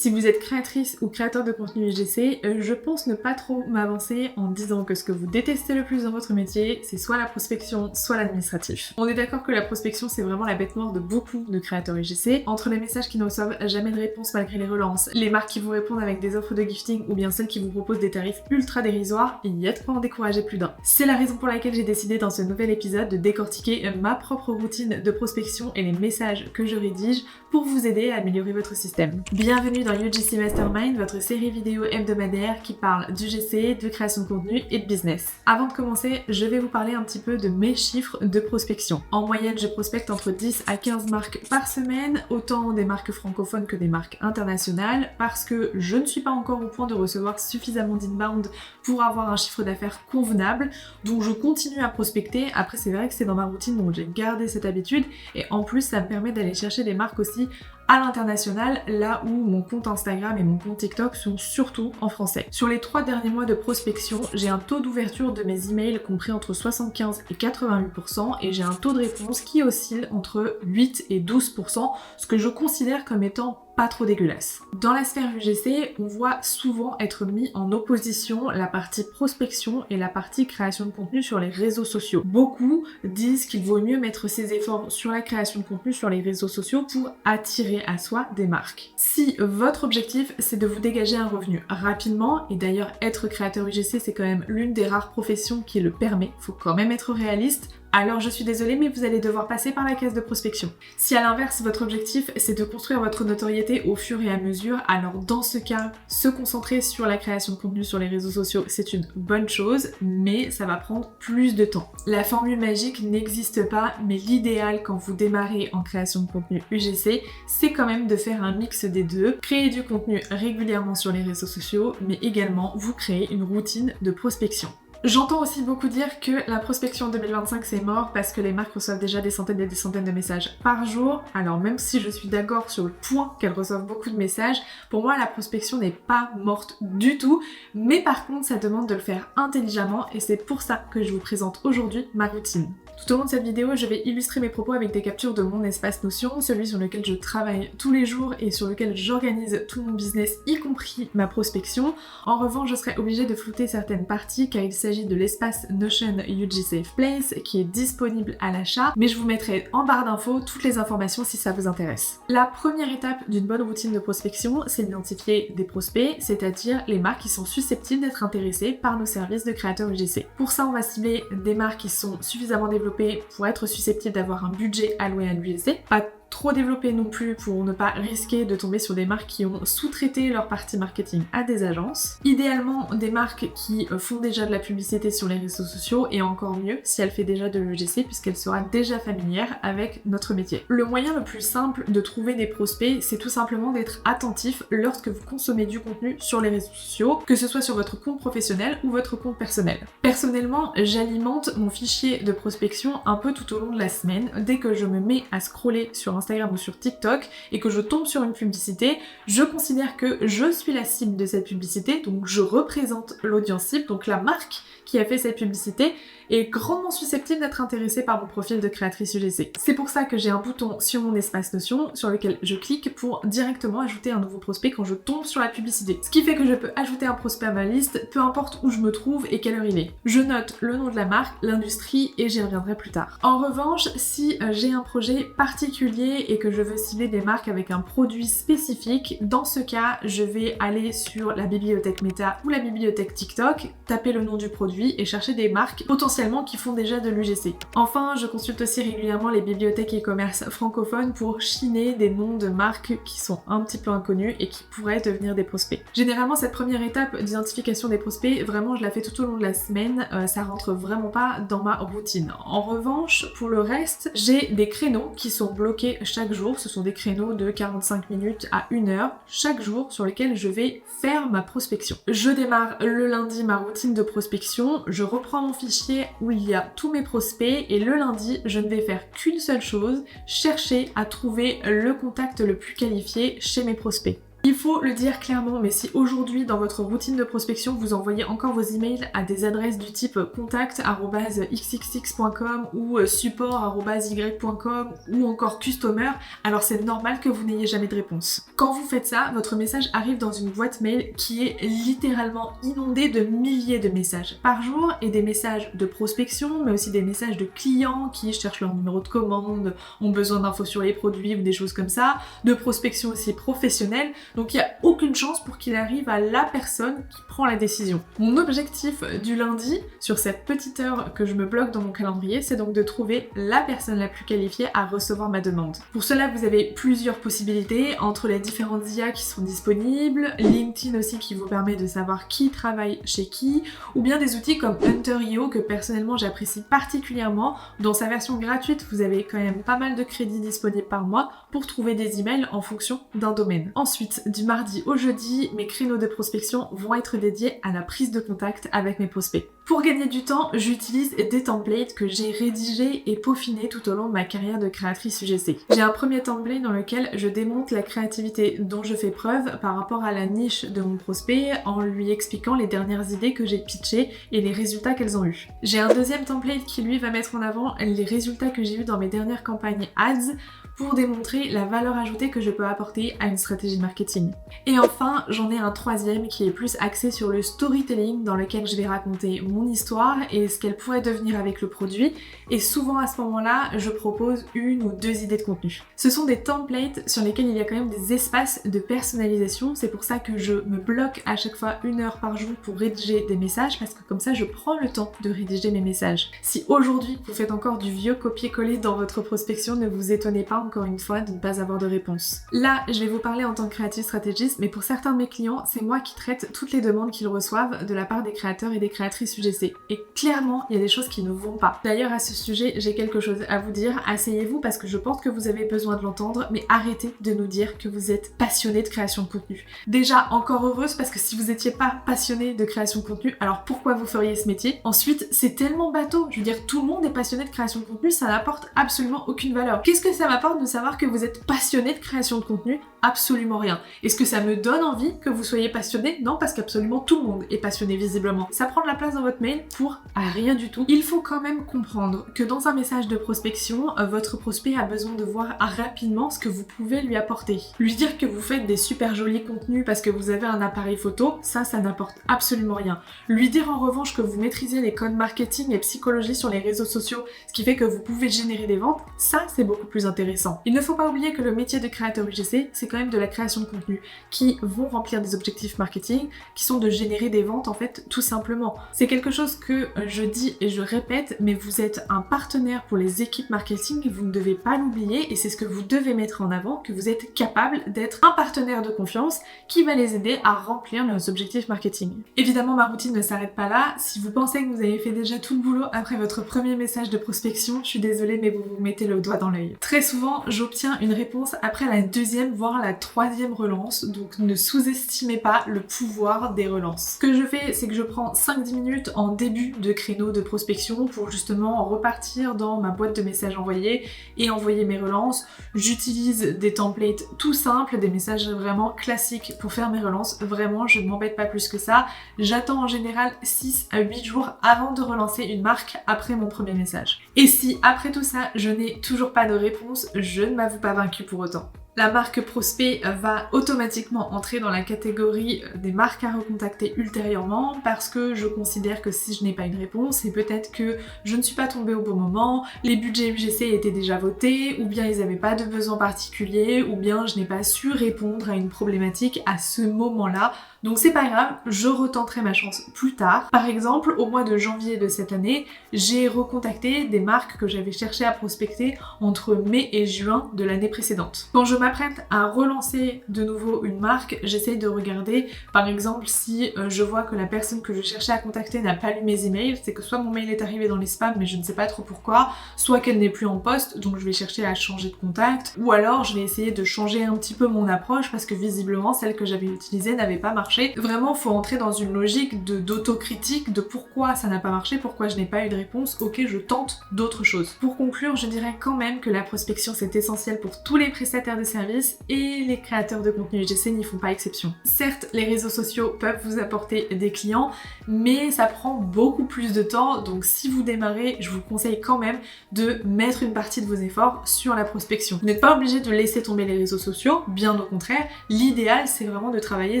Si vous êtes créatrice ou créateur de contenu UGC, je pense ne pas trop m'avancer en disant que ce que vous détestez le plus dans votre métier, c'est soit la prospection, soit l'administratif. On est d'accord que la prospection, c'est vraiment la bête noire de beaucoup de créateurs UGC. Entre les messages qui ne reçoivent jamais de réponse malgré les relances, les marques qui vous répondent avec des offres de gifting ou bien celles qui vous proposent des tarifs ultra dérisoires, il y a de quoi en décourager plus d'un. C'est la raison pour laquelle j'ai décidé dans ce nouvel épisode de décortiquer ma propre routine de prospection et les messages que je rédige pour vous aider à améliorer votre système. Bienvenue dans UGC Mastermind, votre série vidéo hebdomadaire qui parle d'UGC, de création de contenu et de business. Avant de commencer, je vais vous parler un petit peu de mes chiffres de prospection. En moyenne, je prospecte entre 10 à 15 marques par semaine, autant des marques francophones que des marques internationales, parce que je ne suis pas encore au point de recevoir suffisamment d'inbound pour avoir un chiffre d'affaires convenable, donc je continue à prospecter. Après, c'est vrai que c'est dans ma routine, donc j'ai gardé cette habitude, et en plus, ça me permet d'aller chercher des marques aussi à l'international, là où mon compte Instagram et mon compte TikTok sont surtout en français. Sur les 3 derniers mois de prospection, j'ai un taux d'ouverture de mes emails compris entre 75 et 88% et j'ai un taux de réponse qui oscille entre 8 et 12%, ce que je considère comme étant pas trop dégueulasse. Dans la sphère UGC, on voit souvent être mis en opposition la partie prospection et la partie création de contenu sur les réseaux sociaux. Beaucoup disent qu'il vaut mieux mettre ses efforts sur la création de contenu sur les réseaux sociaux pour attirer à soi des marques. Si votre objectif c'est de vous dégager un revenu rapidement, et d'ailleurs être créateur UGC c'est quand même l'une des rares professions qui le permet, faut quand même être réaliste, alors je suis désolée mais vous allez devoir passer par la case de prospection. Si à l'inverse votre objectif c'est de construire votre notoriété au fur et à mesure, alors dans ce cas, se concentrer sur la création de contenu sur les réseaux sociaux c'est une bonne chose, mais ça va prendre plus de temps. La formule magique n'existe pas, mais l'idéal quand vous démarrez en création de contenu UGC, c'est quand même de faire un mix des deux, créer du contenu régulièrement sur les réseaux sociaux, mais également vous créer une routine de prospection. J'entends aussi beaucoup dire que la prospection en 2025 c'est mort parce que les marques reçoivent déjà des centaines et des centaines de messages par jour. Alors même si je suis d'accord sur le point qu'elles reçoivent beaucoup de messages, pour moi la prospection n'est pas morte du tout, mais par contre ça demande de le faire intelligemment et c'est pour ça que je vous présente aujourd'hui ma routine. Tout au long de cette vidéo, je vais illustrer mes propos avec des captures de mon espace Notion, celui sur lequel je travaille tous les jours et sur lequel j'organise tout mon business, y compris ma prospection. En revanche, je serai obligée de flouter certaines parties car il s'agit de l'espace Notion UG Safe Place qui est disponible à l'achat, mais je vous mettrai en barre d'infos toutes les informations si ça vous intéresse. La première étape d'une bonne routine de prospection, c'est d'identifier des prospects, c'est-à-dire les marques qui sont susceptibles d'être intéressées par nos services de créateurs UGC. Pour ça, on va cibler des marques qui sont suffisamment développées pour être susceptibles d'avoir un budget alloué à l'UGC, pas trop développé non plus pour ne pas risquer de tomber sur des marques qui ont sous-traité leur partie marketing à des agences. Idéalement, des marques qui font déjà de la publicité sur les réseaux sociaux et encore mieux si elle fait déjà de l'UGC puisqu'elle sera déjà familière avec notre métier. Le moyen le plus simple de trouver des prospects, c'est tout simplement d'être attentif lorsque vous consommez du contenu sur les réseaux sociaux, que ce soit sur votre compte professionnel ou votre compte personnel. Personnellement, j'alimente mon fichier de prospection un peu tout au long de la semaine. Dès que je me mets à scroller sur Instagram ou sur TikTok et que je tombe sur une publicité, je considère que je suis la cible de cette publicité, donc je représente l'audience cible, donc la marque qui a fait cette publicité est grandement susceptible d'être intéressée par mon profil de créatrice UGC. C'est pour ça que j'ai un bouton sur mon espace Notion sur lequel je clique pour directement ajouter un nouveau prospect quand je tombe sur la publicité. Ce qui fait que je peux ajouter un prospect à ma liste, peu importe où je me trouve et quelle heure il est. Je note le nom de la marque, l'industrie et j'y reviendrai plus tard. En revanche, si j'ai un projet particulier et que je veux cibler des marques avec un produit spécifique, dans ce cas, je vais aller sur la bibliothèque Meta ou la bibliothèque TikTok, taper le nom du produit et chercher des marques potentiellement qui font déjà de l'UGC. Enfin, je consulte aussi régulièrement les bibliothèques e-commerce francophones pour chiner des noms de marques qui sont un petit peu inconnus et qui pourraient devenir des prospects. Généralement, cette première étape d'identification des prospects, vraiment, je la fais tout au long de la semaine, ça rentre vraiment pas dans ma routine. En revanche, pour le reste, j'ai des créneaux qui sont bloqués chaque jour. Ce sont des créneaux de 45 minutes à 1 heure chaque jour sur lesquels je vais faire ma prospection. Je démarre le lundi ma routine de prospection, je reprends mon fichier où il y a tous mes prospects et le lundi, je ne vais faire qu'une seule chose, chercher à trouver le contact le plus qualifié chez mes prospects. Il faut le dire clairement, mais si aujourd'hui dans votre routine de prospection vous envoyez encore vos emails à des adresses du type contact@xxx.com ou support@y.com ou encore customer, alors c'est normal que vous n'ayez jamais de réponse. Quand vous faites ça, votre message arrive dans une boîte mail qui est littéralement inondée de milliers de messages par jour et des messages de prospection, mais aussi des messages de clients qui cherchent leur numéro de commande, ont besoin d'infos sur les produits ou des choses comme ça, de prospection aussi professionnelle. Donc il n'y a aucune chance pour qu'il arrive à la personne qui prend la décision. Mon objectif du lundi, sur cette petite heure que je me bloque dans mon calendrier, c'est donc de trouver la personne la plus qualifiée à recevoir ma demande. Pour cela, vous avez plusieurs possibilités entre les différentes IA qui sont disponibles, LinkedIn aussi qui vous permet de savoir qui travaille chez qui, ou bien des outils comme Hunter.io que personnellement j'apprécie particulièrement. Dans sa version gratuite, vous avez quand même pas mal de crédits disponibles par mois pour trouver des emails en fonction d'un domaine. Ensuite, du mardi au jeudi, mes créneaux de prospection vont être dédiés à la prise de contact avec mes prospects. Pour gagner du temps, j'utilise des templates que j'ai rédigés et peaufinés tout au long de ma carrière de créatrice UGC. J'ai un premier template dans lequel je démonte la créativité dont je fais preuve par rapport à la niche de mon prospect en lui expliquant les dernières idées que j'ai pitchées et les résultats qu'elles ont eus. J'ai un deuxième template qui lui va mettre en avant les résultats que j'ai eus dans mes dernières campagnes ads pour démontrer la valeur ajoutée que je peux apporter à une stratégie marketing. Et enfin, j'en ai un troisième qui est plus axé sur le storytelling dans lequel je vais raconter mon histoire et ce qu'elle pourrait devenir avec le produit. Et souvent à ce moment-là, je propose une ou deux idées de contenu. Ce sont des templates sur lesquels il y a quand même des espaces de personnalisation. C'est pour ça que je me bloque à chaque fois 1 heure par jour pour rédiger des messages parce que comme ça, je prends le temps de rédiger mes messages. Si aujourd'hui, vous faites encore du vieux copier-coller dans votre prospection, ne vous étonnez pas encore une fois de ne pas avoir de réponse. Là, je vais vous parler en tant que créative stratégiste, mais pour certains de mes clients, c'est moi qui traite toutes les demandes qu'ils reçoivent de la part des créateurs et des créatrices UGC. Et clairement, il y a des choses qui ne vont pas. D'ailleurs, à ce sujet, j'ai quelque chose à vous dire. Asseyez-vous parce que je pense que vous avez besoin de l'entendre, mais arrêtez de nous dire que vous êtes passionné de création de contenu. Déjà, encore heureuse parce que si vous n'étiez pas passionné de création de contenu, alors pourquoi vous feriez ce métier? Ensuite, c'est tellement bateau. Je veux dire, tout le monde est passionné de création de contenu, ça n'apporte absolument aucune valeur. Qu'est-ce que ça m'apporte de savoir que vous êtes passionné de création de contenu? Absolument rien. Est-ce que ça me donne envie que vous soyez passionné? Non, parce qu'absolument tout le monde est passionné visiblement. Ça prend de la place dans votre mail pour rien du tout. Il faut quand même comprendre que dans un message de prospection, votre prospect a besoin de voir rapidement ce que vous pouvez lui apporter. Lui dire que vous faites des super jolis contenus parce que vous avez un appareil photo, ça n'apporte absolument rien. Lui dire en revanche que vous maîtrisez les codes marketing et psychologie sur les réseaux sociaux, ce qui fait que vous pouvez générer des ventes, ça c'est beaucoup plus intéressant. Il ne faut pas oublier que le métier de créateur UGC, c'est quand même de la création de contenu qui vont remplir des objectifs marketing, qui sont de générer des ventes en fait tout simplement. C'est quelque chose que je dis et je répète, mais vous êtes un partenaire pour les équipes marketing, vous ne devez pas l'oublier et c'est ce que vous devez mettre en avant, que vous êtes capable d'être un partenaire de confiance qui va les aider à remplir leurs objectifs marketing. Évidemment, ma routine ne s'arrête pas là. Si vous pensez que vous avez fait déjà tout le boulot après votre premier message de prospection, je suis désolée, mais vous vous mettez le doigt dans l'œil. Très souvent, j'obtiens une réponse après la deuxième, voire la troisième relance, donc ne sous-estimez pas le pouvoir des relances. Ce que je fais, c'est que je prends 5-10 minutes en début de créneau de prospection pour justement repartir dans ma boîte de messages envoyés et envoyer mes relances. J'utilise des templates tout simples, des messages vraiment classiques pour faire mes relances. Vraiment, je ne m'embête pas plus que ça. J'attends en général 6 à 8 jours avant de relancer une marque après mon premier message. Et si après tout ça, je n'ai toujours pas de réponse, je ne m'avoue pas vaincue pour autant. La marque prospect va automatiquement entrer dans la catégorie des marques à recontacter ultérieurement parce que je considère que si je n'ai pas une réponse, c'est peut-être que je ne suis pas tombée au bon moment, les budgets UGC étaient déjà votés, ou bien ils n'avaient pas de besoin particulier, ou bien je n'ai pas su répondre à une problématique à ce moment-là. Donc c'est pas grave, je retenterai ma chance plus tard. Par exemple, au mois de janvier de cette année, j'ai recontacté des marques que j'avais cherché à prospecter entre mai et juin de l'année précédente. Quand je m'apprête à relancer de nouveau une marque, j'essaye de regarder, par exemple, si je vois que la personne que je cherchais à contacter n'a pas lu mes emails, c'est que soit mon mail est arrivé dans les spams, mais je ne sais pas trop pourquoi, soit qu'elle n'est plus en poste, donc je vais chercher à changer de contact, ou alors je vais essayer de changer un petit peu mon approche parce que visiblement celle que j'avais utilisée n'avait pas marché. Vraiment, faut entrer dans une logique d'autocritique de pourquoi ça n'a pas marché, pourquoi je n'ai pas eu de réponse, ok, je tente d'autres choses. Pour conclure, je dirais quand même que la prospection c'est essentiel pour tous les prestataires de service et les créateurs de contenu UGC n'y font pas exception. Certes, les réseaux sociaux peuvent vous apporter des clients, mais ça prend beaucoup plus de temps, donc si vous démarrez, je vous conseille quand même de mettre une partie de vos efforts sur la prospection. Vous n'êtes pas obligé de laisser tomber les réseaux sociaux, bien au contraire, l'idéal c'est vraiment de travailler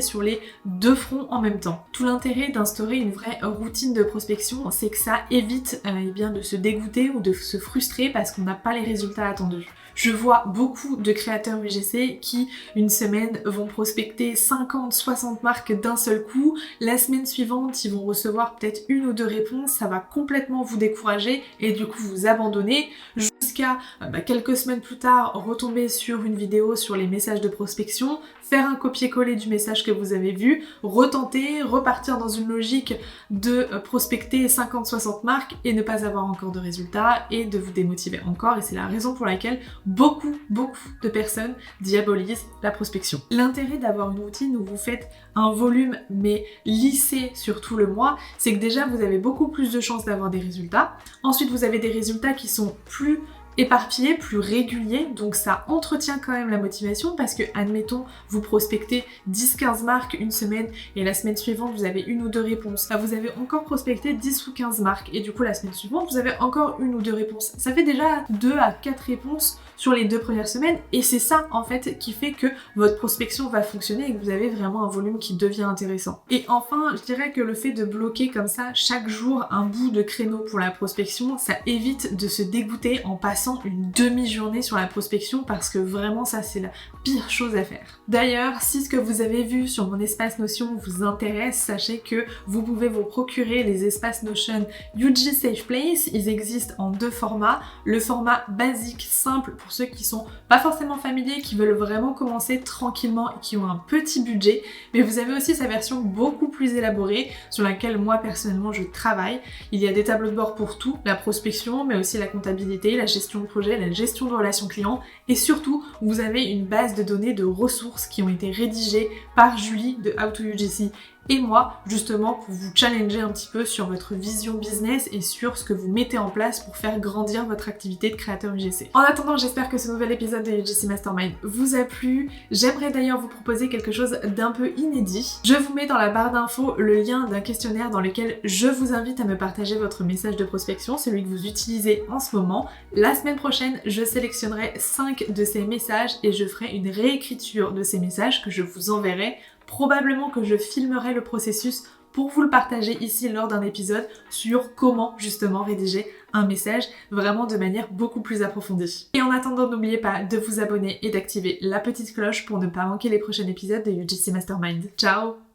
sur les deux fronts en même temps. Tout l'intérêt d'instaurer une vraie routine de prospection, c'est que ça évite de se dégoûter ou de se frustrer parce qu'on n'a pas les résultats attendus. Je vois beaucoup de créateurs UGC qui, une semaine, vont prospecter 50, 60 marques d'un seul coup. La semaine suivante, ils vont recevoir peut-être une ou deux réponses. Ça va complètement vous décourager et du coup vous abandonner jusqu'à quelques semaines plus tard retomber sur une vidéo sur les messages de prospection, faire un copier-coller du message que vous avez vu, retenter, repartir dans une logique de prospecter 50-60 marques et ne pas avoir encore de résultats et de vous démotiver encore. Et c'est la raison pour laquelle beaucoup de personnes diabolisent la prospection. L'intérêt d'avoir une routine où vous faites un volume mais lissé sur tout le mois, c'est que déjà vous avez beaucoup plus de chances d'avoir des résultats. Ensuite vous avez des résultats qui sont plus éparpillé, plus régulier, donc ça entretient quand même la motivation parce que, admettons, vous prospectez 10-15 marques une semaine et la semaine suivante vous avez une ou deux réponses. Vous avez encore prospecté 10 ou 15 marques et du coup la semaine suivante vous avez encore une ou deux réponses. Ça fait déjà 2 à 4 réponses sur les 2 premières semaines et c'est ça en fait qui fait que votre prospection va fonctionner et que vous avez vraiment un volume qui devient intéressant. Et enfin, je dirais que le fait de bloquer comme ça chaque jour un bout de créneau pour la prospection, ça évite de se dégoûter en passant une demi-journée sur la prospection parce que vraiment ça c'est la pire chose à faire. D'ailleurs, si ce que vous avez vu sur mon espace Notion vous intéresse, sachez que vous pouvez vous procurer les espaces Notion UG Safe Place. Ils existent en 2 formats. Le format basique, simple pour ceux qui sont pas forcément familiers, qui veulent vraiment commencer tranquillement et qui ont un petit budget. Mais vous avez aussi sa version beaucoup plus élaborée sur laquelle moi personnellement je travaille. Il y a des tableaux de bord pour tout, la prospection, mais aussi la comptabilité, la gestion de projet, la gestion de relations clients et surtout vous avez une base de données de ressources qui ont été rédigées par Julie de How to UGC et moi justement pour vous challenger un petit peu sur votre vision business et sur ce que vous mettez en place pour faire grandir votre activité de créateur UGC. En attendant, j'espère que ce nouvel épisode de UGC Mastermind vous a plu. J'aimerais d'ailleurs vous proposer quelque chose d'un peu inédit. Je vous mets dans la barre d'infos le lien d'un questionnaire dans lequel je vous invite à me partager votre message de prospection, celui que vous utilisez en ce moment. La semaine prochaine, je sélectionnerai 5 de ces messages et je ferai une réécriture de ces messages que je vous enverrai. Probablement que je filmerai le processus pour vous le partager ici lors d'un épisode sur comment justement rédiger un message vraiment de manière beaucoup plus approfondie. Et en attendant, n'oubliez pas de vous abonner et d'activer la petite cloche pour ne pas manquer les prochains épisodes de UGC Mastermind. Ciao!